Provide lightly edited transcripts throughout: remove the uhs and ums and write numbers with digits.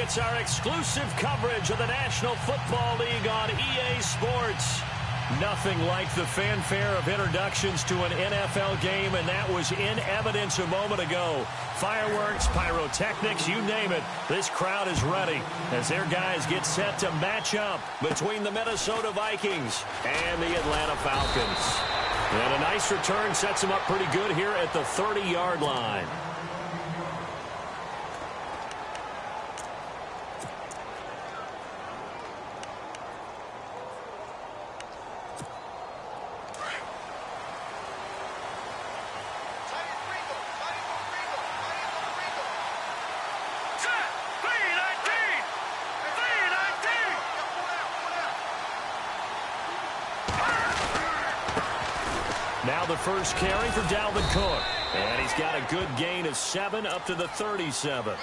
It's our exclusive coverage of the National Football League on EA Sports. Nothing like the fanfare of introductions to an NFL game, and that was in evidence a moment ago. Fireworks, pyrotechnics, you name it. This crowd is ready as their guys get set to match up between the Minnesota Vikings and the Atlanta Falcons. And a nice return sets them up pretty good here at the 30-yard line. Now the first carry for Dalvin Cook. And he's got a good gain of 7 up to the 37.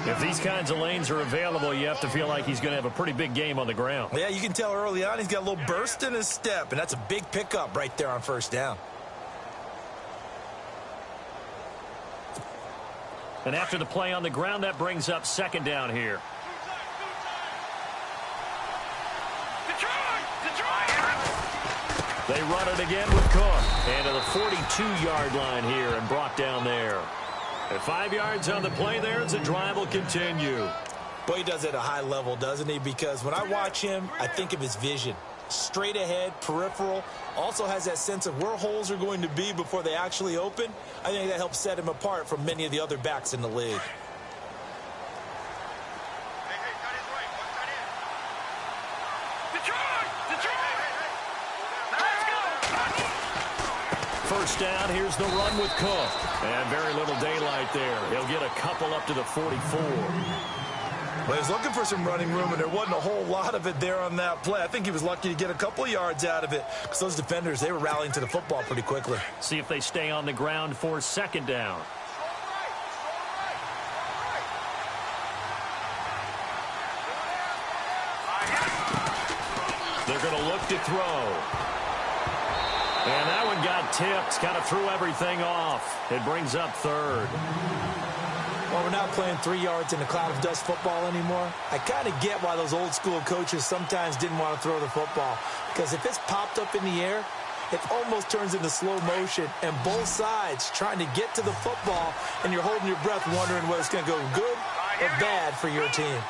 If these kinds of lanes are available, you have to feel like he's going to have a pretty big game on the ground. Yeah, you can tell early on he's got a little burst in his step, and that's a big pickup right there on first down. And after the play on the ground, that brings up second down here. They run it again with Cook. And to the 42-yard line here and brought down there. At 5 yards on the play there as the drive will continue. Boy, he does it at a high level, doesn't he? Because when I watch him, I think of his vision. Straight ahead, peripheral. Also has that sense of where holes are going to be before they actually open. I think that helps set him apart from many of the other backs in the league. First down, here's the run with Cook. And very little daylight there. He'll get a couple up to the 44. Well, he was looking for some running room, and there wasn't a whole lot of it there on that play. I think he was lucky to get a couple of yards out of it because those defenders, they were rallying to the football pretty quickly. See if they stay on the ground for second down. They're going to look to throw. And that one got tipped, kind of threw everything off. It brings up third. Well, we're not playing 3 yards in a cloud of dust football anymore. I kind of get why those old school coaches sometimes didn't want to throw the football. Because if it's popped up in the air, it almost turns into slow motion. And both sides trying to get to the football, and you're holding your breath wondering whether it's going to go good or bad for your team.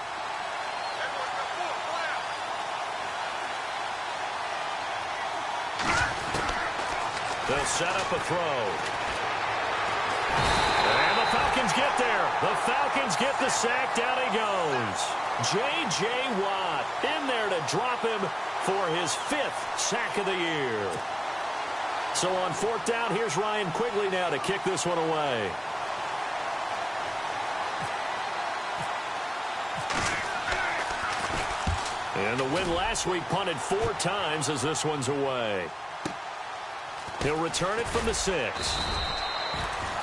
They'll set up a throw. And the Falcons get there. The Falcons get the sack. Down he goes. J.J. Watt in there to drop him for his 5th sack of the year. So on 4th down, here's Ryan Quigley now to kick this one away. And the win last week punted 4 times as this one's away. He'll return it from the 6.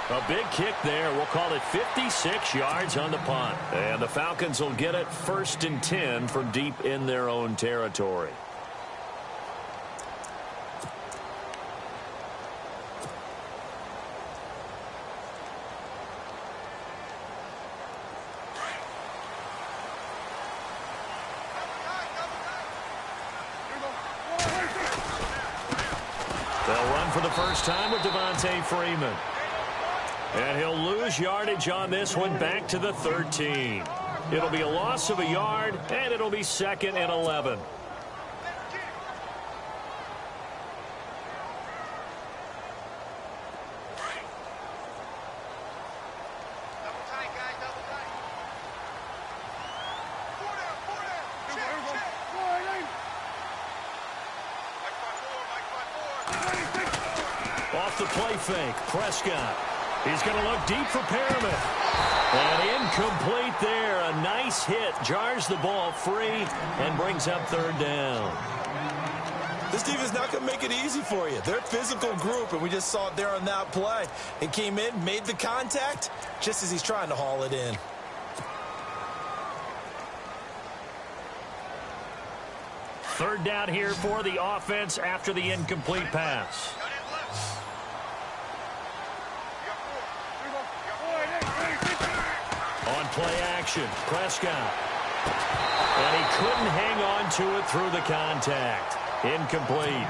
A big kick there. We'll call it 56 yards on the punt. And the Falcons will get it 1st and 10 from deep in their own territory. They'll run for the first time with Devontae Freeman. And he'll lose yardage on this one back to the 13. It'll be a loss of a yard, and it'll be 2nd and 11. Off the play fake, Prescott. He's going to look deep for Perriman. And incomplete there. A nice hit. Jars the ball free and brings up 3rd down. This team is not going to make it easy for you. They're a physical group, and we just saw it there on that play. It came in, made the contact, just as he's trying to haul it in. Third down here for the offense after the incomplete pass. On play action. Prescott. And he couldn't hang on to it through the contact. Incomplete.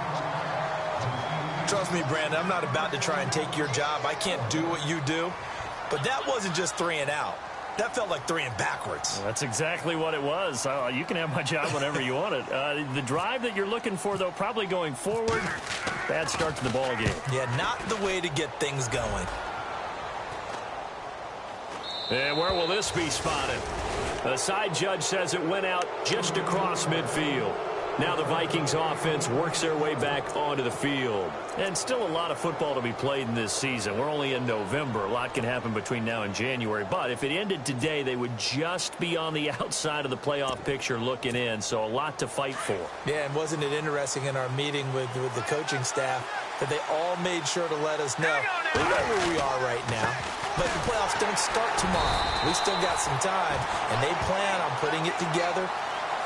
Trust me, Brandon, I'm not about to try and take your job. I can't do what you do. But that wasn't just 3 and out. That felt like 3 and backwards. Well, that's exactly what it was. You can have my job whenever you want it. The drive that you're looking for, though, probably going forward. Bad start to the ball game. Yeah, not the way to get things going. And where will this be spotted? The side judge says it went out just across midfield. Now the Vikings offense works their way back onto the field. And still a lot of football to be played in this season. We're only in November. A lot can happen between now and January. But if it ended today, they would just be on the outside of the playoff picture looking in. So a lot to fight for. Yeah, and wasn't it interesting in our meeting with the coaching staff that they all made sure to let us know we know where we are right now. But the playoffs don't start tomorrow. We still got some time, and they plan on putting it together,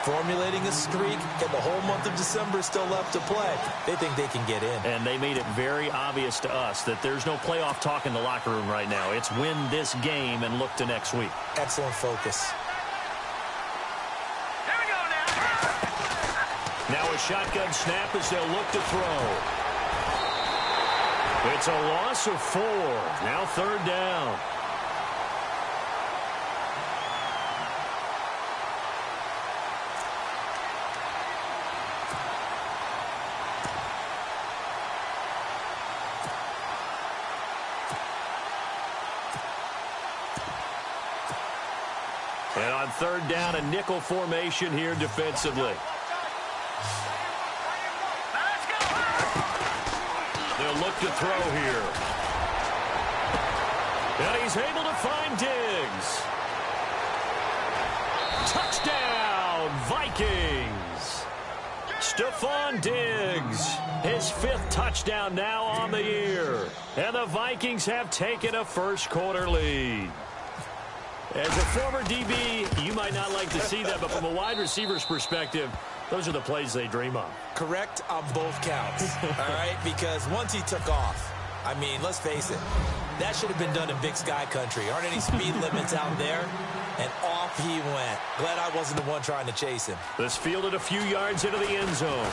formulating a streak, and the whole month of December is still left to play. They think they can get in. And they made it very obvious to us that there's no playoff talk in the locker room right now. It's win this game and look to next week. Excellent focus. Here we go now. Now a shotgun snap as they'll look to throw. It's a loss of 4. Now 3rd down. And on 3rd down, a nickel formation here defensively. They'll look to throw here. And he's able to find Diggs. Touchdown, Vikings. Stephon Diggs, his 5th touchdown now on the year. And the Vikings have taken a first-quarter lead. As a former DB, you might not like to see that, but from a wide receiver's perspective, those are the plays they dream of. Correct on both counts, all right? Because once he took off, I mean, let's face it, that should have been done in Big Sky country. Aren't any speed limits out there? And off he went. Glad I wasn't the one trying to chase him. This fielded a few yards into the end zone.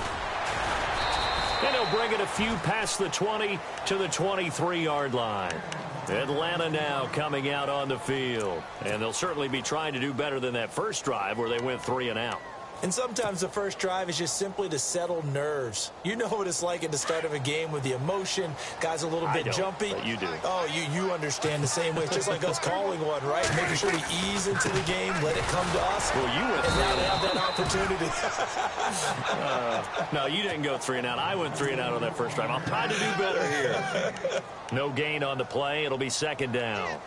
And he'll bring it a few past the 20 to the 23-yard line. Atlanta now coming out on the field. And they'll certainly be trying to do better than that first drive where they went 3 and out. And sometimes the first drive is just simply to settle nerves. You know what it's like at the start of a game with the emotion. Guys a little bit jumpy. But you do. Oh, you understand the same way. It's just like us calling one, right? Making sure we ease into the game, let it come to us. Well, you went and 3 now and they out. have that opportunity. No, you didn't go 3 and out. I went 3 and out on that first drive. I'll try to do better here. No gain on the play. It'll be 2nd down.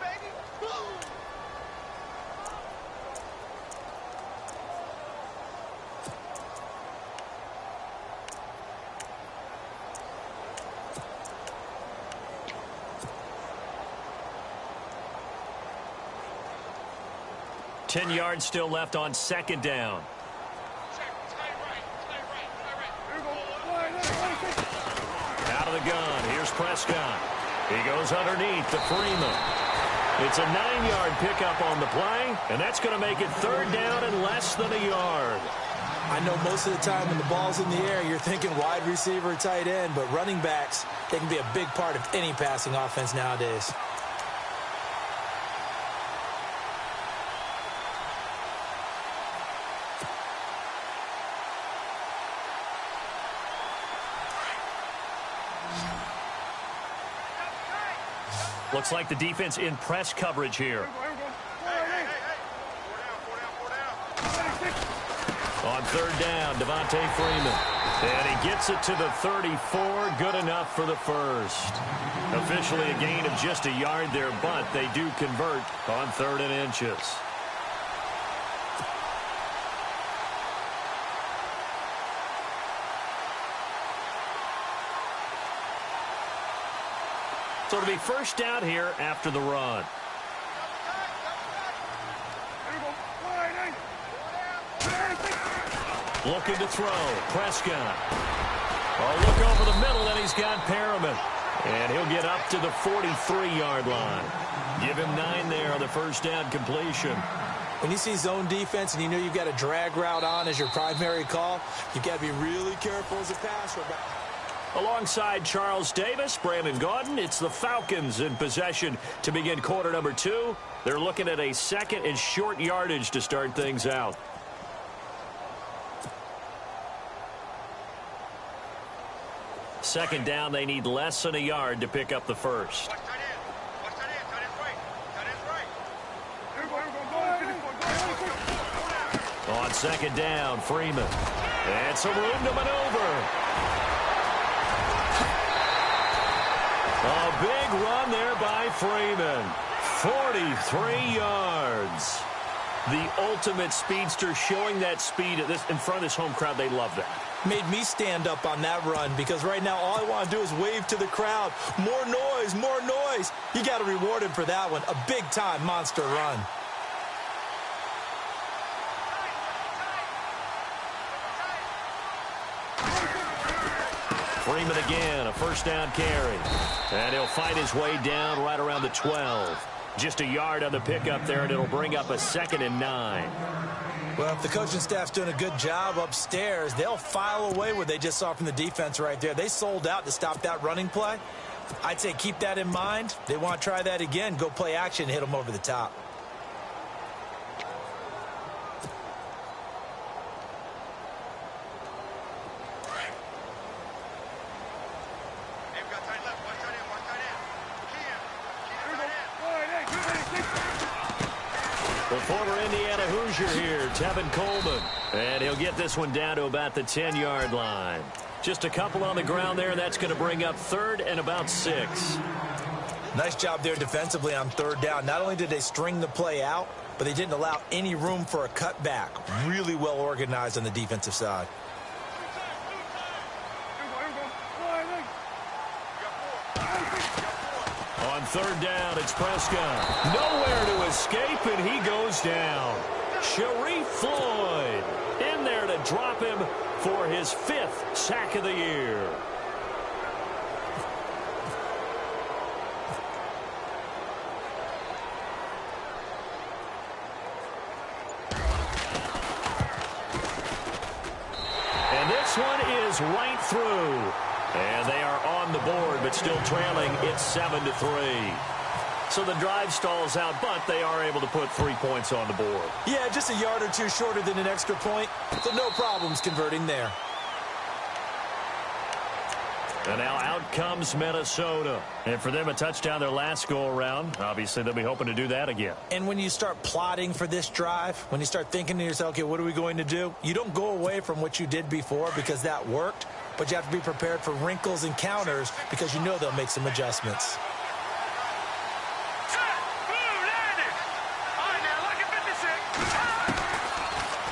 Ten yards still left on 2nd down. Out of the gun. Here's Prescott. He goes underneath to Freeman. It's a 9-yard pickup on the play, and that's going to make it 3rd down and less than a yard. I know most of the time when the ball's in the air, you're thinking wide receiver, tight end, but running backs, they can be a big part of any passing offense nowadays. Looks like the defense in press coverage here. On 3rd down, Devontae Freeman. And he gets it to the 34. Good enough for the first. Officially a gain of just a yard there, but they do convert on 3rd and inches. So it'll be 1st down here after the run. Looking to throw. Prescott. Oh, look over the middle, and he's got Perriman. And he'll get up to the 43-yard line. Give him 9 there on the first down completion. When you see zone defense and you know you've got a drag route on as your primary call, you've got to be really careful as a passer. Alongside Charles Davis, Brandon Gaudin, it's the Falcons in possession to begin quarter number 2. They're looking at a second and short yardage to start things out. Second down, they need less than a yard to pick up the first. On second down, Freeman. And some room to maneuver. A big run there by Freeman. 43 yards. The ultimate speedster, showing that speed in front of this home crowd. They love that. Made me stand up on that run because right now all I want to do is wave to the crowd. More noise, more noise. You got to reward him for that one. A big-time monster run. Freeman again, a first down carry. And he'll fight his way down right around the 12. Just a yard on the pickup there, and it'll bring up a 2nd and 9. Well, if the coaching staff's doing a good job upstairs, they'll file away what they just saw from the defense right there. They sold out to stop that running play. I'd say keep that in mind. They want to try that again. Go play action, hit them over the top. The former Indiana Hoosier here, Tevin Coleman. And he'll get this one down to about the 10-yard line. Just a couple on the ground there, and that's going to bring up 3rd and about 6. Nice job there defensively on 3rd down. Not only did they string the play out, but they didn't allow any room for a cutback. Really well organized on the defensive side. On 3rd down, it's Prescott. Nowhere to escape, and he goes down. Sharif Floyd in there to drop him for his 5th sack of the year. And this one is right through. And they are on the board, but still trailing. It's 7-3. So the drive stalls out, but they are able to put 3 points on the board. Yeah, just a yard or two shorter than an extra point, so no problems converting there. And now out comes Minnesota. And for them, a touchdown their last go-around. Obviously, they'll be hoping to do that again. And when you start plotting for this drive, when you start thinking to yourself, okay, what are we going to do? You don't go away from what you did before because that worked, but you have to be prepared for wrinkles and counters because you know they'll make some adjustments.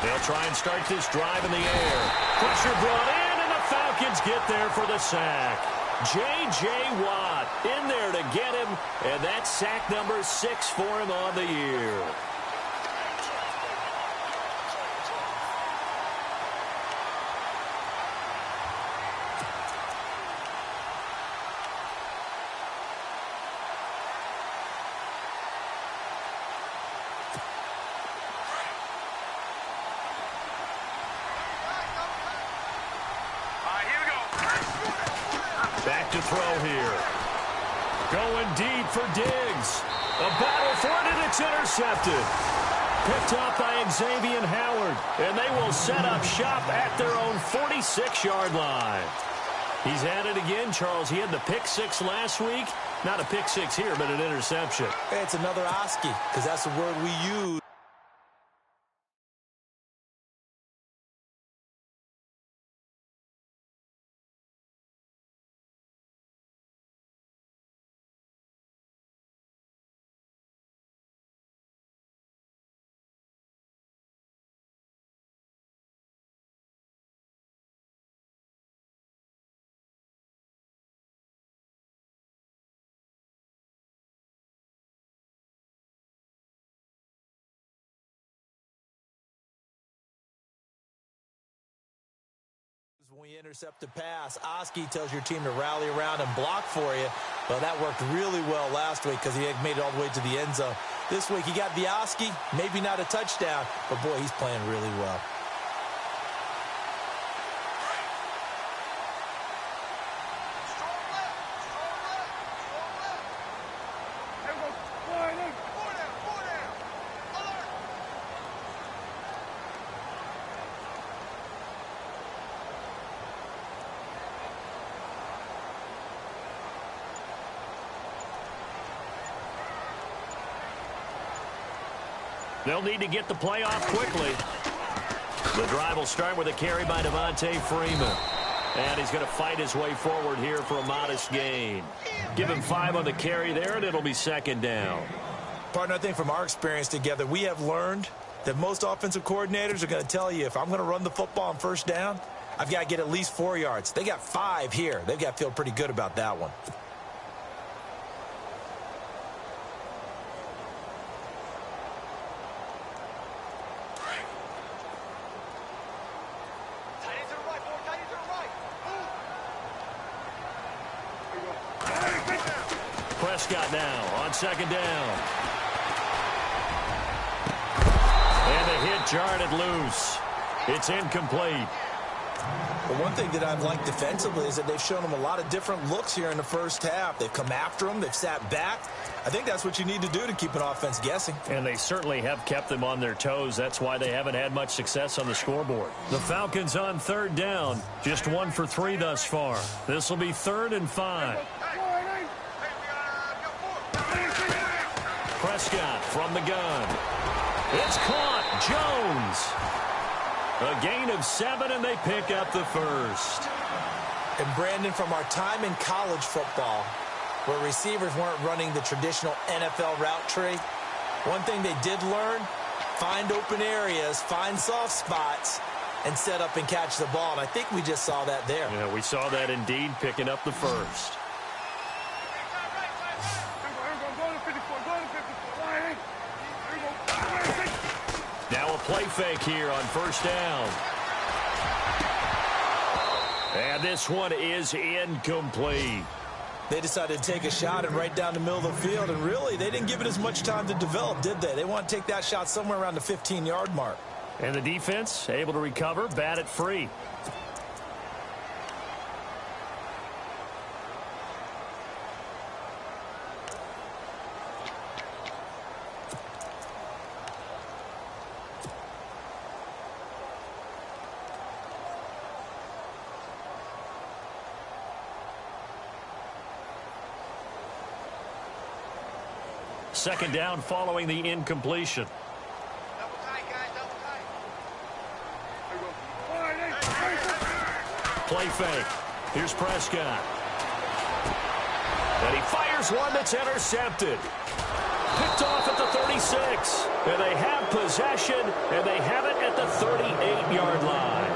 They'll try and start this drive in the air. Pressure brought in, and the Falcons get there for the sack. J.J. Watt in there to get him, and that's sack number 6 for him on the year. Back to throw here. Going deep for Diggs. A battle for it, and it's intercepted. Picked off by Xavier Howard. And they will set up shop at their own 46-yard line. He's at it again, Charles. He had the pick 6 last week. Not a pick 6 here, but an interception. Hey, it's another Oski, because that's the word we use. when you intercept the pass. Oski tells your team to rally around and block for you. Well, that worked really well last week because he had made it all the way to the end zone. This week he got the Oski, maybe not a touchdown, but boy, he's playing really well. They'll need to get the play off quickly. The drive will start with a carry by Devontae Freeman. And he's going to fight his way forward here for a modest gain. Give him 5 on the carry there, and it'll be second down. Partner, I think from our experience together, we have learned that most offensive coordinators are going to tell you, if I'm going to run the football on first down, I've got to get at least 4 yards. They got 5 here. They've got to feel pretty good about that one. Prescott now on second down. And the hit jarred it loose. It's incomplete. But one thing that I've liked defensively is that they've shown them a lot of different looks here in the first half. They've come after them. They've sat back. I think that's what you need to do to keep an offense guessing. And they certainly have kept them on their toes. That's why they haven't had much success on the scoreboard. The Falcons on third down. Just 1 for 3 thus far. This will be 3rd and 5. Prescott from the gun. It's caught. Jones. A gain of 7, and they pick up the first. And Brandon, from our time in college football, where receivers weren't running the traditional NFL route tree, one thing they did learn, find open areas, find soft spots, and set up and catch the ball. And I think we just saw that there. Yeah, we saw that indeed, picking up the first. Now a play fake here on first down. And this one is incomplete. They decided to take a shot and right down the middle of the field, and really, they didn't give it as much time to develop, did they? They want to take that shot somewhere around the 15-yard mark. And the defense able to recover, bat it free. Second down following the incompletion. Double tight, guys, double tight. Play fake. Here's Prescott. And he fires one that's intercepted. Picked off at the 36. And they have possession, and they have it at the 38-yard line.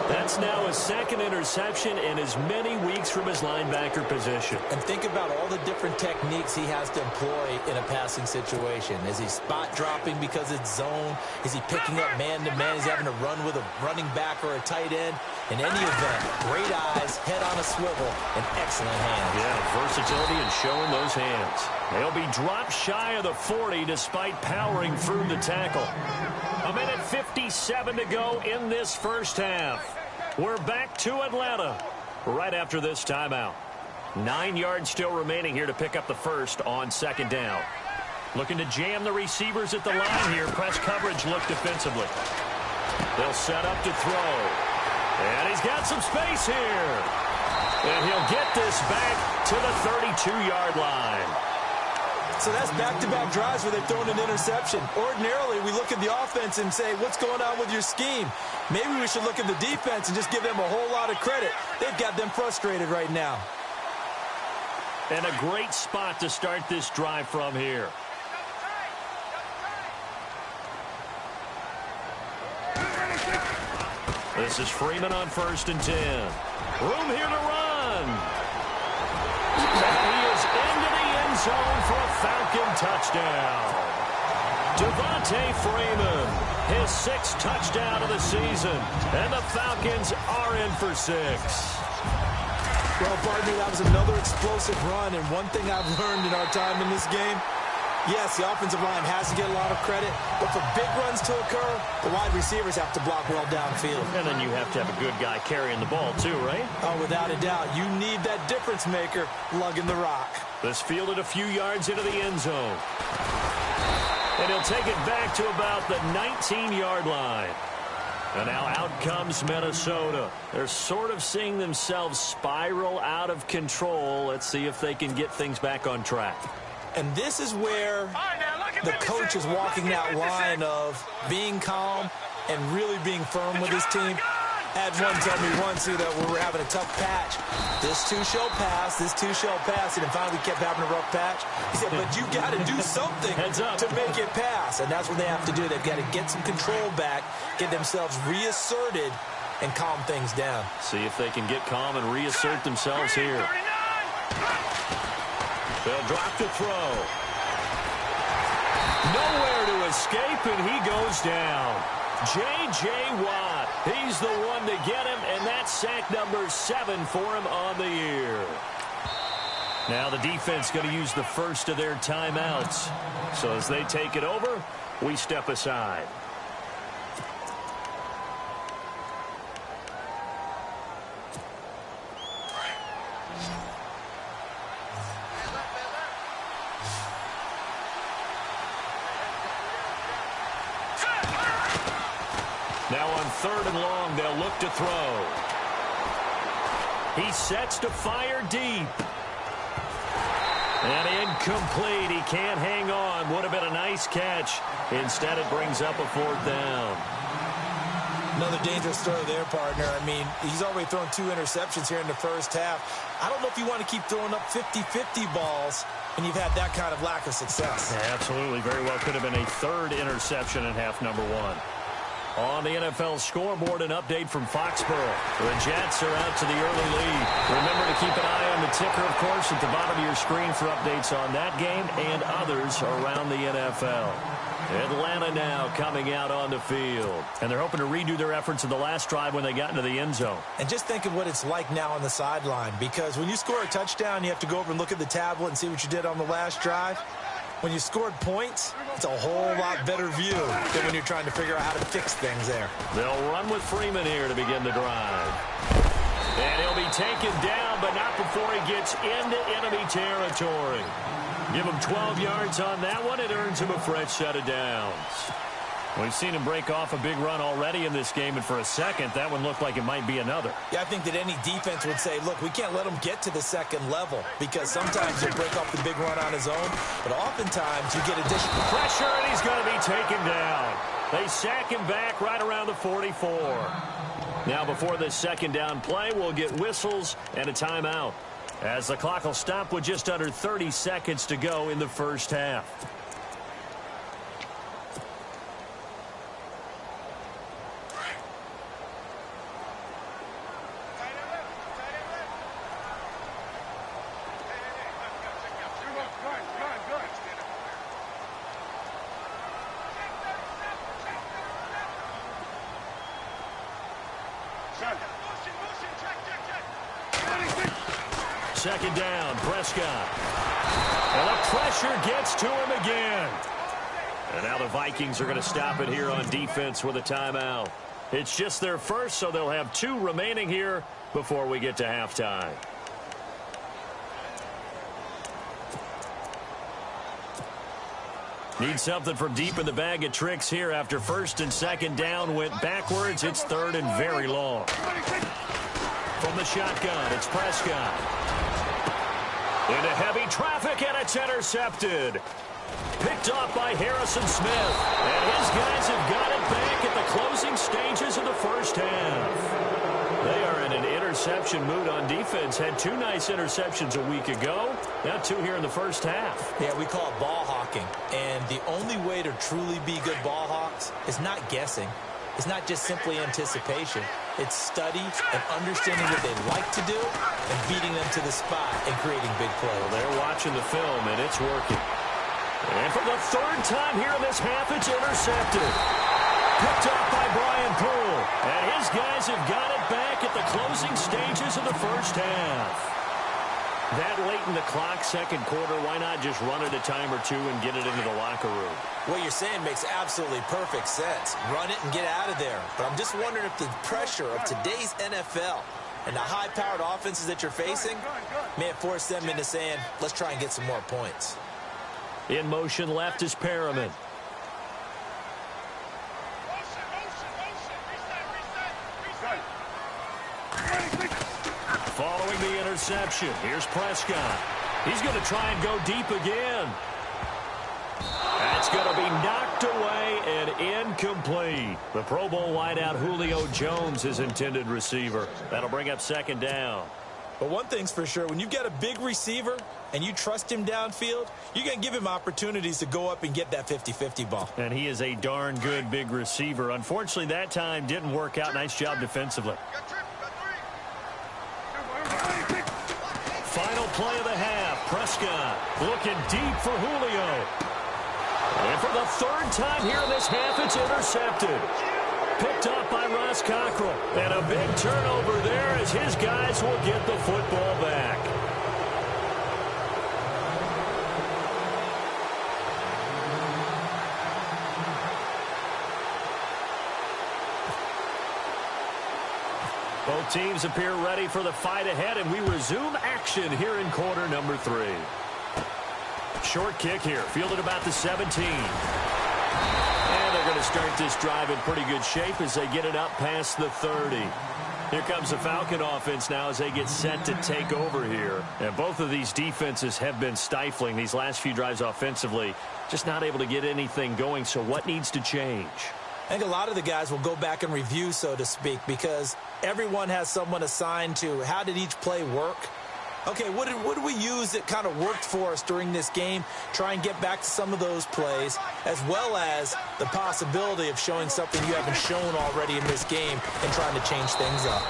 That's now his second interception in as many weeks from his linebacker position. And think about all the different techniques he has to employ in a passing situation. Is he spot dropping because it's zone? Is he picking up man-to-man? Is he having to run with a running back or a tight end? In any event, great eyes, head on a swivel, and excellent hands. Yeah, versatility and showing those hands. They'll be dropped shy of the 40 despite powering through the tackle. 1:57 to go in this first half. We're back to Atlanta right after this timeout. 9 yards still remaining here to pick up the first on second down. Looking to jam the receivers at the line here. Press coverage look defensively. They'll set up to throw. And he's got some space here. And he'll get this back to the 32-yard line. So that's back-to-back drives where they've thrown an interception. Ordinarily, we look at the offense and say, what's going on with your scheme? Maybe we should look at the defense and just give them a whole lot of credit. They've got them frustrated right now. And a great spot to start this drive from here. This is Freeman on 1st and 10. Room here to run. And he is into the end zone for a Falcon touchdown. Devontae Freeman. His 6th touchdown of the season. And the Falcons are in for 6. Well, partner, that was another explosive run. And one thing I've learned in our time in this game, yes, the offensive line has to get a lot of credit, but for big runs to occur, the wide receivers have to block well downfield. And then you have to have a good guy carrying the ball too, right? Oh, without a doubt. You need that difference maker lugging the rock. This fielded a few yards into the end zone. And he'll take it back to about the 19-yard line. And now out comes Minnesota. They're sort of seeing themselves spiral out of control. Let's see if they can get things back on track. And this is where the coach is walking that line of being calm and really being firm with his team. I had one tell me once that we were having a tough patch. This too shall pass, this too shall pass. And then finally we kept having a rough patch. He said, but you got to do something to make it pass. And that's what they have to do. They've got to get some control back, get themselves reasserted, and calm things down. See if they can get calm and reassert themselves here. They'll drop the throw. Nowhere to escape, and he goes down. J.J. Watt, he's the one to get him, and that's sack number 7 for him on the year. Now the defense going to use the first of their timeouts. So as they take it over, we step aside. Now on 3rd and long, they'll look to throw. He sets to fire deep. And incomplete. He can't hang on. Would have been a nice catch. Instead, it brings up a 4th down. Another dangerous throw there, partner. I mean, he's already thrown 2 interceptions here in the first half. I don't know if you want to keep throwing up 50-50 balls when you've had that kind of lack of success. Yeah, absolutely. Very well could have been a 3rd interception in half number 1. On the NFL scoreboard, an update from Foxborough. The Jets are out to the early lead. Remember to keep an eye on the ticker, of course, at the bottom of your screen for updates on that game and others around the NFL. Atlanta now coming out on the field. And they're hoping to redo their efforts in the last drive when they got into the end zone. And just think of what it's like now on the sideline, because when you score a touchdown, you have to go over and look at the tablet and see what you did on the last drive. When you scored points, it's a whole lot better view than when you're trying to figure out how to fix things there. They'll run with Freeman here to begin the drive. And he'll be taken down, but not before he gets into enemy territory. Give him 12 yards on that one. It earns him a fresh set of downs. We've seen him break off a big run already in this game, and for a second, that one looked like it might be another. Yeah, I think that any defense would say, look, we can't let him get to the second level, because sometimes he'll break off the big run on his own, but oftentimes you get additional pressure, and he's going to be taken down. They sack him back right around the 44. Now, before this second down play, we'll get whistles and a timeout, as the clock will stop with just under 30 seconds to go in the first half. Second down, Prescott. And the pressure gets to him again. And now the Vikings are going to stop it here on defense with a timeout. It's just their first, so they'll have 2 remaining here before we get to halftime. Need something from deep in the bag of tricks here after 1st and 2nd down went backwards. It's 3rd and very long. From the shotgun, it's Prescott. Into heavy traffic, and it's intercepted. Picked off by Harrison Smith. And his guys have got it back at the closing stages of the first half. They are in an interception mood on defense. Had 2 nice interceptions a week ago. Now 2 here in the first half. Yeah, we call it ball hawking. And the only way to truly be good ball hawks is not guessing. It's not just simply anticipation. It's study and understanding what they like to do and beating them to the spot and creating big plays. Well, they're watching the film, and it's working. And for the 3rd time here in this half, it's intercepted. Picked up by Brian Poole. And his guys have got it back at the closing stages of the first half. That late in the clock, second quarter, why not just run it a time or two and get it into the locker room? What you're saying makes absolutely perfect sense. Run it and get out of there. But I'm just wondering if the pressure of today's NFL and the high-powered offenses that you're facing may have forced them into saying, let's try and get some more points. In motion left is Perriman. Following the interception, here's Prescott. He's going to try and go deep again. That's going to be knocked away and incomplete. The Pro Bowl wideout Julio Jones, his intended receiver. That'll bring up second down. But one thing's for sure, when you've got a big receiver and you trust him downfield, you're going to give him opportunities to go up and get that 50-50 ball. And he is a darn good big receiver. Unfortunately, that time didn't work out. Nice job defensively. Final play of the half. Prescott looking deep for Julio. And for the third time here in this half, it's intercepted. Picked up by Ross Cockrell. And a big turnover there as his guys will get the football back. Both teams appear ready for the fight ahead, and we resume action here in quarter number 3. Short kick here, fielded about the 17. And they're going to start this drive in pretty good shape as they get it up past the 30. Here comes the Falcon offense now as they get set to take over here. And both of these defenses have been stifling these last few drives offensively. Just not able to get anything going, so what needs to change? I think a lot of the guys will go back and review, so to speak, because everyone has someone assigned to how did each play work. Okay, what did we use that kind of worked for us during this game? Try and get back to some of those plays, as well as the possibility of showing something you haven't shown already in this game and trying to change things up.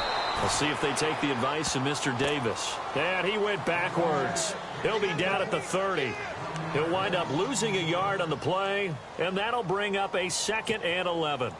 We'll see if they take the advice of Mr. Davis. And he went backwards. He'll be down at the 30. He'll wind up losing a yard on the play, and that'll bring up a 2nd and 11.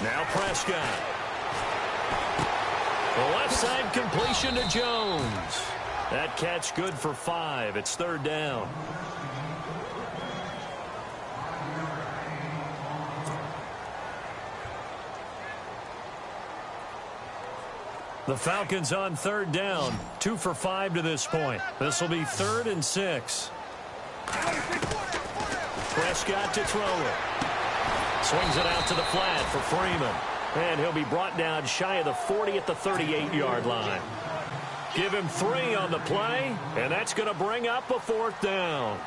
Now Prescott. The left side completion to Jones. That catch good for 5. It's 3rd down. The Falcons on 3rd down. 2 for 5 to this point. This will be 3rd and 6. Prescott to throw it. Swings it out to the flat for Freeman. And he'll be brought down shy of the 40 at the 38-yard line. Give him 3 on the play, and that's going to bring up a 4th down.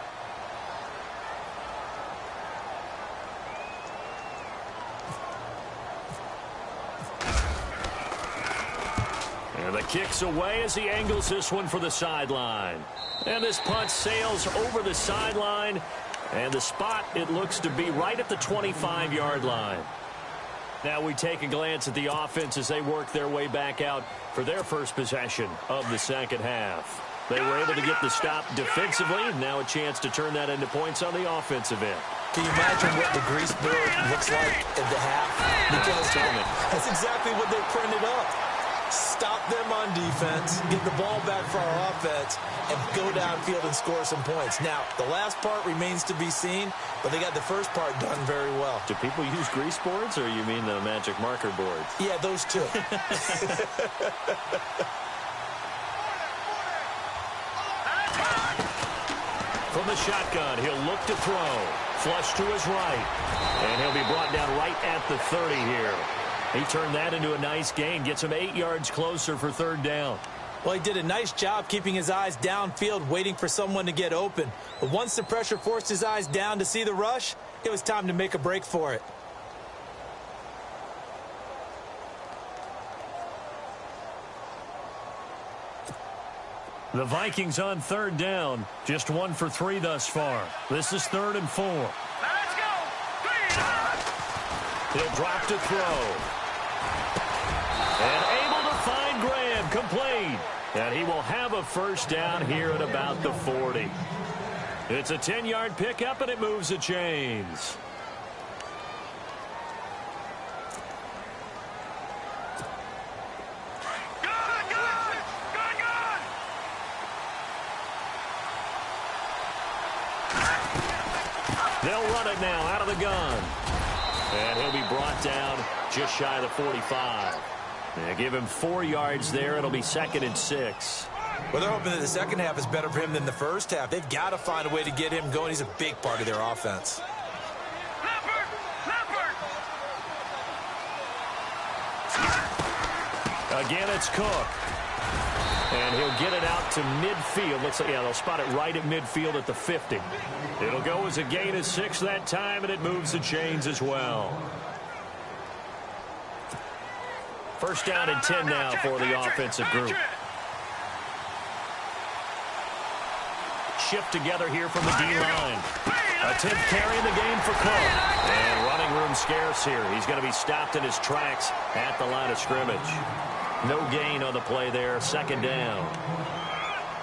And the kick's away as he angles this one for the sideline. And this punt sails over the sideline. And the spot, it looks to be right at the 25-yard line. Now we take a glance at the offense as they work their way back out for their first possession of the second half. They were able to get the stop defensively. Now a chance to turn that into points on the offensive end. Can you imagine what the grease board looks like at the half? Because that's exactly what they printed up. Stop them on defense, get the ball back for our offense, and go downfield and score some points. Now, the last part remains to be seen, but they got the first part done very well. Do people use grease boards, or you mean the magic marker boards? Yeah, those two. From the shotgun, he'll look to throw. Flush to his right. And he'll be brought down right at the 30 here. He turned that into a nice gain. Gets him 8 yards closer for 3rd down. Well, he did a nice job keeping his eyes downfield, waiting for someone to get open. But once the pressure forced his eyes down to see the rush, it was time to make a break for it. The Vikings on third down. Just 1 for 3 thus far. This is 3rd and 4. Let's go. He'll drop to throw. And able to find Graham. Complete. And he will have a first down here at about the 40. It's a 10-yard pickup, and it moves the chains. They'll run it now out of the gun. And he'll be brought down just shy of the 45. They give him 4 yards there. It'll be 2nd and 6. Well, they're hoping that the second half is better for him than the first half. They've got to find a way to get him going. He's a big part of their offense. Again, it's Cook. And he'll get it out to midfield. Looks like, yeah, they'll spot it right at midfield at the 50. It'll go as a gain of 6 that time, and it moves the chains as well. First down and 10 now for the offensive group. Shift together here from the D-line. A 10th carry in the game for Cook. And running room scarce here. He's going to be stopped in his tracks at the line of scrimmage. No gain on the play there. 2nd down.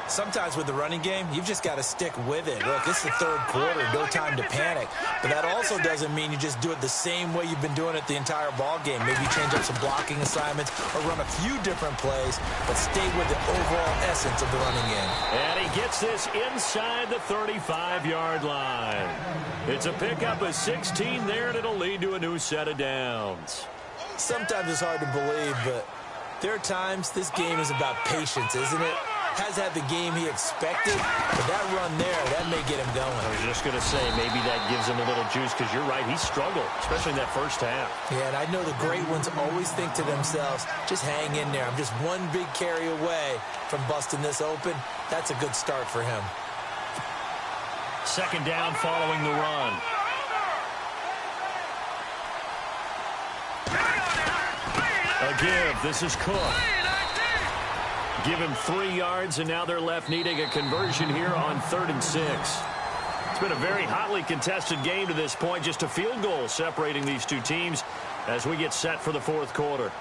Sometimes with the running game, you've just got to stick with it. Look, it's the 3rd quarter, no time to panic. But that also doesn't mean you just do it the same way you've been doing it the entire ball game. Maybe you change up some blocking assignments or run a few different plays, but stay with the overall essence of the running game. And he gets this inside the 35-yard line. It's a pickup of 16 there, and it'll lead to a new set of downs. Sometimes it's hard to believe, but there are times this game is about patience, isn't it? Has had the game he expected, but that run there, that may get him going. I was just going to say, maybe that gives him a little juice, because you're right, he struggled, especially in that first half. Yeah, and I know the great ones always think to themselves, just hang in there. I'm just one big carry away from busting this open. That's a good start for him. 2nd down following the run. A give. This is Cook. Give him 3 yards, and now they're left needing a conversion here on 3rd and 6. It's been a very hotly contested game to this point. Just a field goal separating these two teams as we get set for the 4th quarter.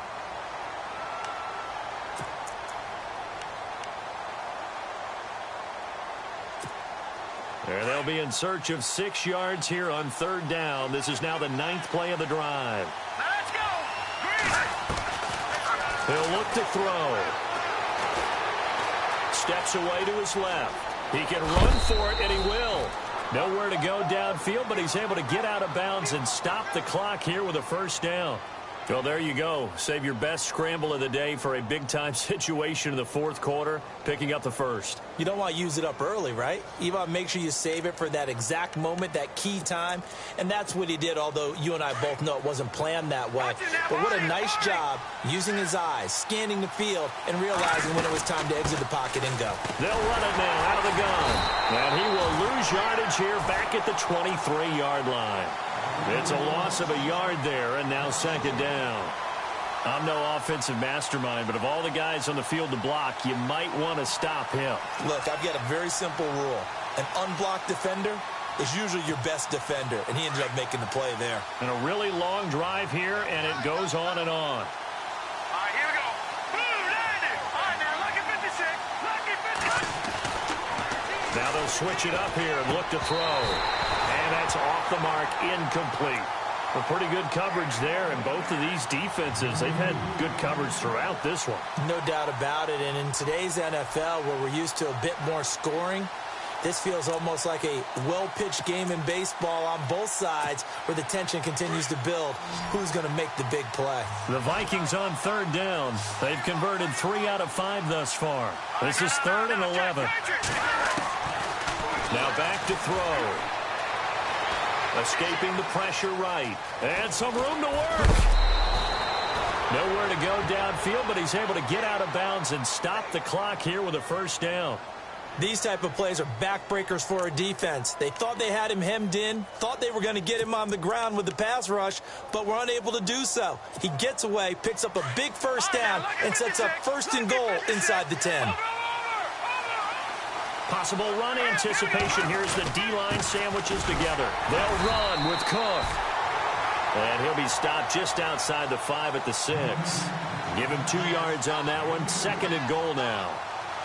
And they'll be in search of 6 yards here on 3rd down. This is now the 9th play of the drive. Let's go. He'll look to throw. Steps away to his left. He can run for it, and he will. Nowhere to go downfield, but he's able to get out of bounds and stop the clock here with a first down. Well, there you go. Save your best scramble of the day for a big-time situation in the 4th quarter, picking up the first. You don't want to use it up early, right? You want to make sure you save it for that exact moment, that key time. And that's what he did, although you and I both know it wasn't planned that way. But what a nice job using his eyes, scanning the field, and realizing when it was time to exit the pocket and go. They'll run it now out of the gun. And he will lose yardage here back at the 23-yard line. It's a loss of a yard there, and now 2nd down. I'm no offensive mastermind, but of all the guys on the field to block, you might want to stop him. Look, I've got a very simple rule. An unblocked defender is usually your best defender, and he ended up making the play there. And a really long drive here, and it goes on and on. All right, here we go. Blue 90. All right, now, lucky 56. Lucky 56. Now they'll switch it up here and look to throw. And that's off the mark, incomplete. Well, pretty good coverage there, and both of these defenses, they've had good coverage throughout this one. No doubt about it, and in today's NFL, where we're used to a bit more scoring, this feels almost like a well-pitched game in baseball on both sides where the tension continues to build. Who's going to make the big play? The Vikings on 3rd down. They've converted 3 out of 5 thus far. This is 3rd and 11. Now back to throw. Escaping the pressure right. And some room to work. Nowhere to go downfield, but he's able to get out of bounds and stop the clock here with a first down. These type of plays are backbreakers for a defense. They thought they had him hemmed in, thought they were going to get him on the ground with the pass rush, but were unable to do so. He gets away, picks up a big first down, and sets up 1st and goal inside the 10. Possible run anticipation. Here's the D-line sandwiches together. They'll run with Cook. And he'll be stopped just outside the 5 at the 6. Give him 2 yards on that one. 2nd and goal now.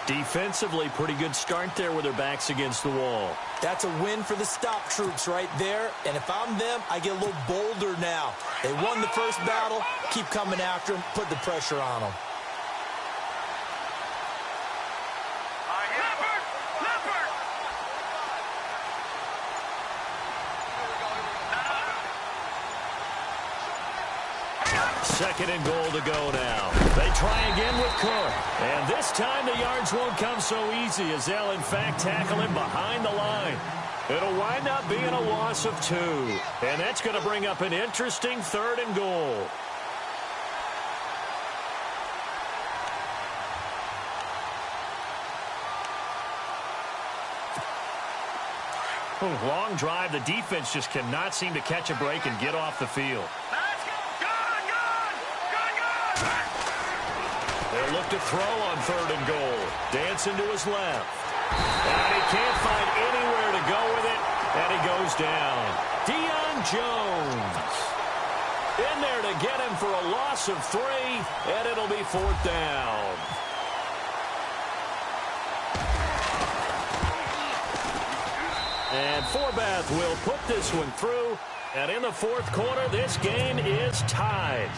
Defensively, pretty good start there with their backs against the wall. That's a win for the stop troops right there. And if I'm them, I get a little bolder now. They won the first battle. Keep coming after them. Put the pressure on them. Second and goal to go now. They try again with Cook. And this time the yards won't come so easy as they'll, in fact, tackle him behind the line. It'll wind up being a loss of 2. And that's going to bring up an interesting 3rd and goal. Long drive. The defense just cannot seem to catch a break and get off the field. They'll look to throw on 3rd and goal. Dancing to his left. And he can't find anywhere to go with it. And he goes down. Deion Jones. In there to get him for a loss of 3. And it'll be 4th down. And Forbath will put this one through. And in the 4th quarter, this game is tied.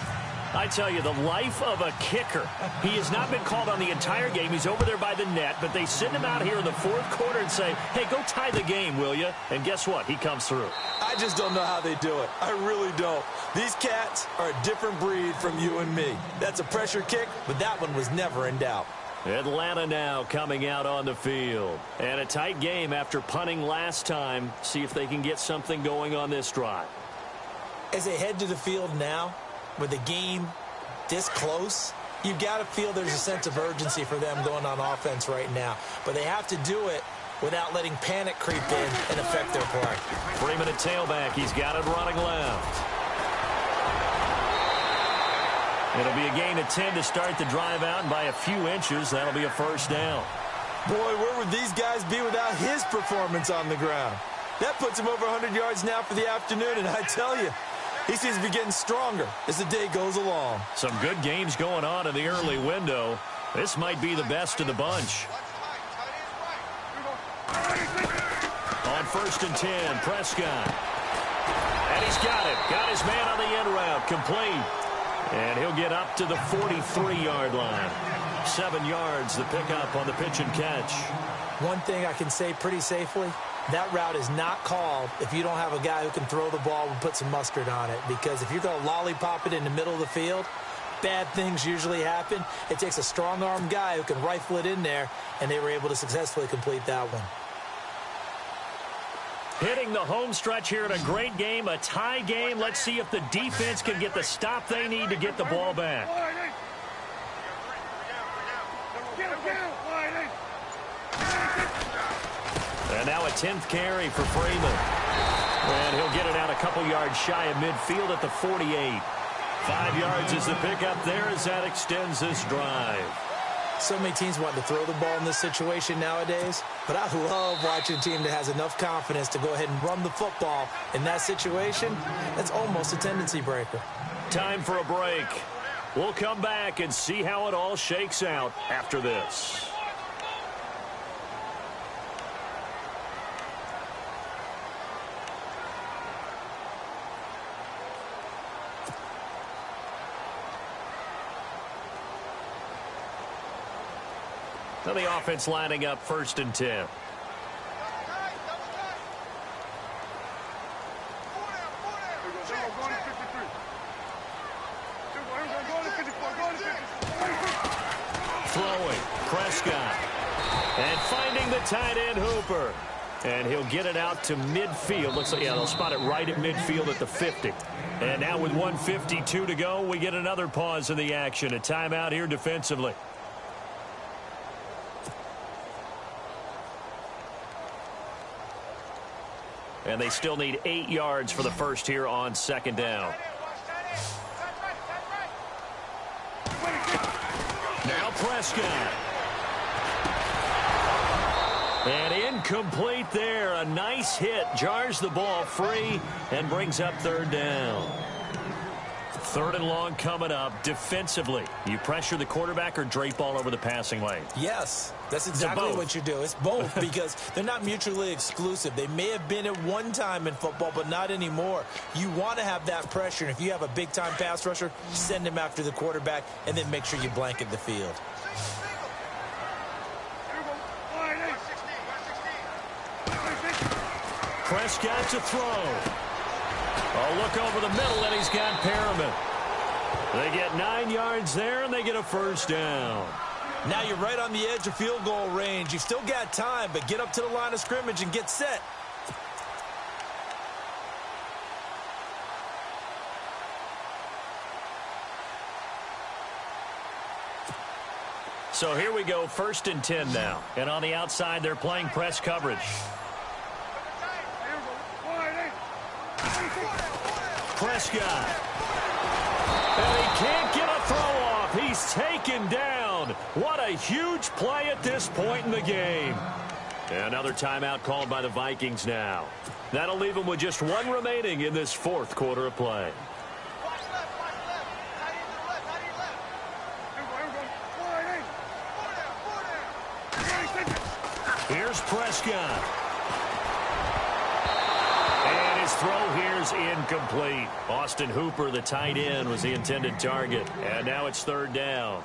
I tell you, the life of a kicker. He has not been called on the entire game. He's over there by the net, but they send him out here in the 4th quarter and say, hey, go tie the game, will you? And guess what? He comes through. I just don't know how they do it. I really don't. These cats are a different breed from you and me. That's a pressure kick, but that one was never in doubt. Atlanta now coming out on the field. And a tight game after punting last time. See if they can get something going on this drive. As they head to the field now, with the game this close, you've got to feel there's a sense of urgency for them going on offense right now. But they have to do it without letting panic creep in and affect their play. Freeman at tailback. He's got it running left. It'll be a gain of 10 to start the drive out, and by a few inches, that'll be a 1st down. Boy, where would these guys be without his performance on the ground? That puts him over 100 yards now for the afternoon, and I tell you, he seems to be getting stronger as the day goes along. Some good games going on in the early window. This might be the best of the bunch. On 1st and 10, Prescott. And he's got it. Got his man on the end route. Complete. And he'll get up to the 43-yard line. 7 yards, the pickup on the pitch and catch. One thing I can say pretty safely, that route is not called if you don't have a guy who can throw the ball and put some mustard on it. Because if you're going to lollipop it in the middle of the field, bad things usually happen. It takes a strong-armed guy who can rifle it in there, and they were able to successfully complete that one. Hitting the home stretch here in a great game, a tie game. Let's see if the defense can get the stop they need to get the ball back. And now a 10th carry for Freeman. And he'll get it out a couple yards shy of midfield at the 48. 5 yards is the pickup there as that extends this drive. So many teams want to throw the ball in this situation nowadays, but I love watching a team that has enough confidence to go ahead and run the football. In that situation, that's almost a tendency breaker. Time for a break. We'll come back and see how it all shakes out after this. Now the offense lining up 1st and 10. Throwing, Prescott. And finding the tight end, Hooper. And he'll get it out to midfield. Looks like, yeah, they'll spot it right at midfield at the 50. And now with 1:52 to go, we get another pause in the action. A timeout here defensively. And they still need 8 yards for the first here on 2nd down. Now Prescott. Incomplete there. A nice hit. Jars the ball free and brings up third down. Third and long coming up. Defensively, you pressure the quarterback or drape all over the passing lane? Yes, that's exactly what you do. It's both because they're not mutually exclusive. They may have been at one time in football, but not anymore. You want to have that pressure. And if you have a big-time pass rusher, send him after the quarterback and then make sure you blanket the field. Prescott to throw. Oh, look over the middle, and he's got Perriman. They get 9 yards there, and they get a first down. Now you're right on the edge of field goal range. You've still got time, but get up to the line of scrimmage and get set. So here we go, 1st and 10 now. And on the outside, they're playing press coverage. Prescott. And he can't get a throw off. He's taken down. What a huge play at this point in the game. Another timeout called by the Vikings now. That'll leave them with just 1 remaining in this 4th quarter of play. Here's Prescott. And his throw here's incomplete. Austin Hooper, the tight end, was the intended target. And now it's 3rd down.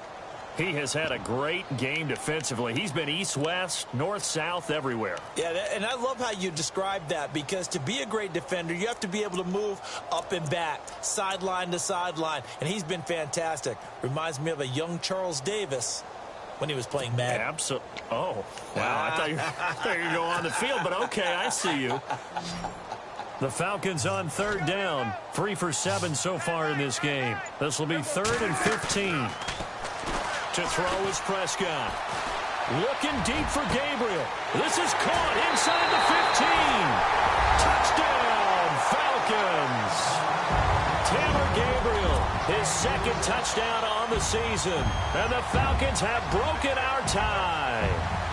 He has had a great game defensively. He's been east-west, north-south, everywhere. Yeah, and I love how you describe that because to be a great defender, you have to be able to move up and back, sideline to sideline, and he's been fantastic. Reminds me of a young Charles Davis when he was playing Madden. Absolutely. Oh, wow. I thought you were going to go on the field, but okay, I see you. The Falcons on 3rd down. 3 for 7 so far in this game. This will be 3rd and 15. To throw is Prescott. Looking deep for Gabriel. This is caught inside the 15. Touchdown, Falcons. Taylor Gabriel, his 2nd touchdown on the season. And the Falcons have broken our tie.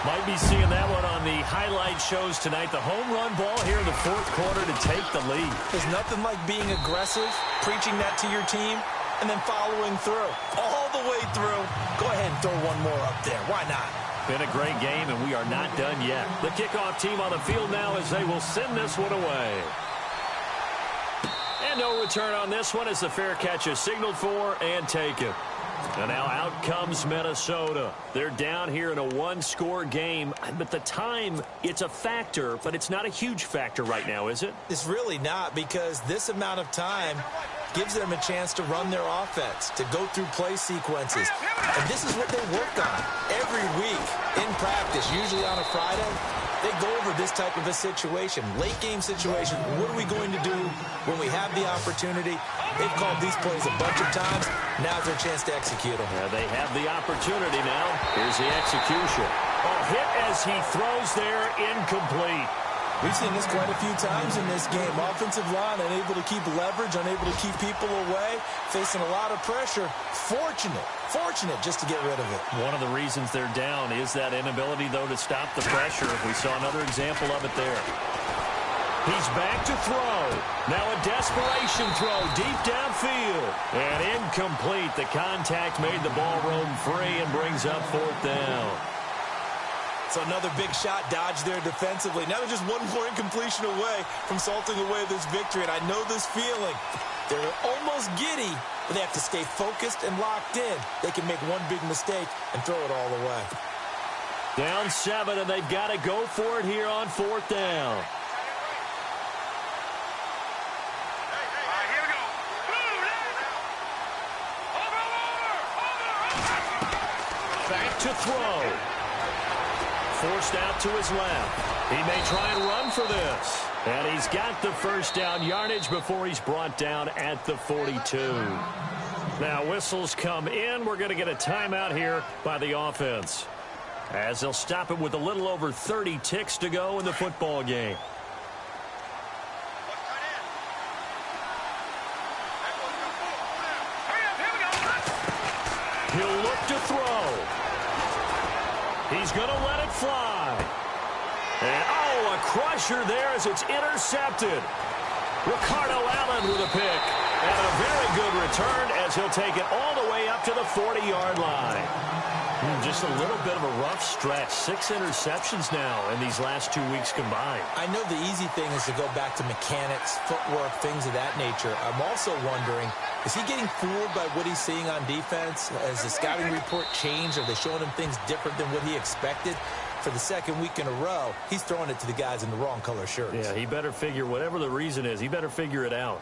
Might be seeing that one on the highlight shows tonight. The home run ball here in the 4th quarter to take the lead. There's nothing like being aggressive, preaching that to your team, and then following through. All the way through. Go ahead and throw one more up there. Why not? Been a great game, and we are not done yet. The kickoff team on the field now as they will send this one away. And no return on this one as the fair catch is signaled for and taken. And now out comes Minnesota. They're down here in a 1-score game. But the time, it's a factor, but it's not a huge factor right now, is it? It's really not because this amount of time gives them a chance to run their offense, to go through play sequences. And this is what they work on every week in practice, usually on a Friday. They go over this type of a situation, late game situation. What are we going to do when we have the opportunity? They've called these plays a bunch of times. Now's their chance to execute them. Yeah, they have the opportunity now. Here's the execution. A hit as he throws there, incomplete. We've seen this quite a few times in this game. Offensive line unable to keep leverage, unable to keep people away, facing a lot of pressure. Fortunate just to get rid of it. One of the reasons they're down is that inability, though, to stop the pressure. We saw another example of it there. He's back to throw. Now a desperation throw deep downfield. And incomplete. The contact made the ball roam free and brings up 4th down. So another big shot dodged there defensively. Now they're just one more incompletion away from salting away this victory. And I know this feeling. They're almost giddy, but they have to stay focused and locked in. They can make one big mistake and throw it all away. Down 7, and they've got to go for it here on 4th down. Back to throw. Forced out to his left. He may try and run for this. And he's got the first down yardage before he's brought down at the 42. Now whistles come in. We're going to get a timeout here by the offense, as they'll stop it with a little over 30 ticks to go in the football game. He'll look to throw. He's going to let it fly. And, oh, a crusher there as it's intercepted. Ricardo Allen with a pick. And a very good return as he'll take it all the way up to the 40-yard line. Just a little bit of a rough stretch. 6 interceptions now in these last 2 weeks combined. I know the easy thing is to go back to mechanics, footwork, things of that nature. I'm also wondering, is he getting fooled by what he's seeing on defense? Has the scouting report changed? Are they showing him things different than what he expected? For the second week in a row, he's throwing it to the guys in the wrong color shirts. Yeah, he better figure, whatever the reason is, he better figure it out.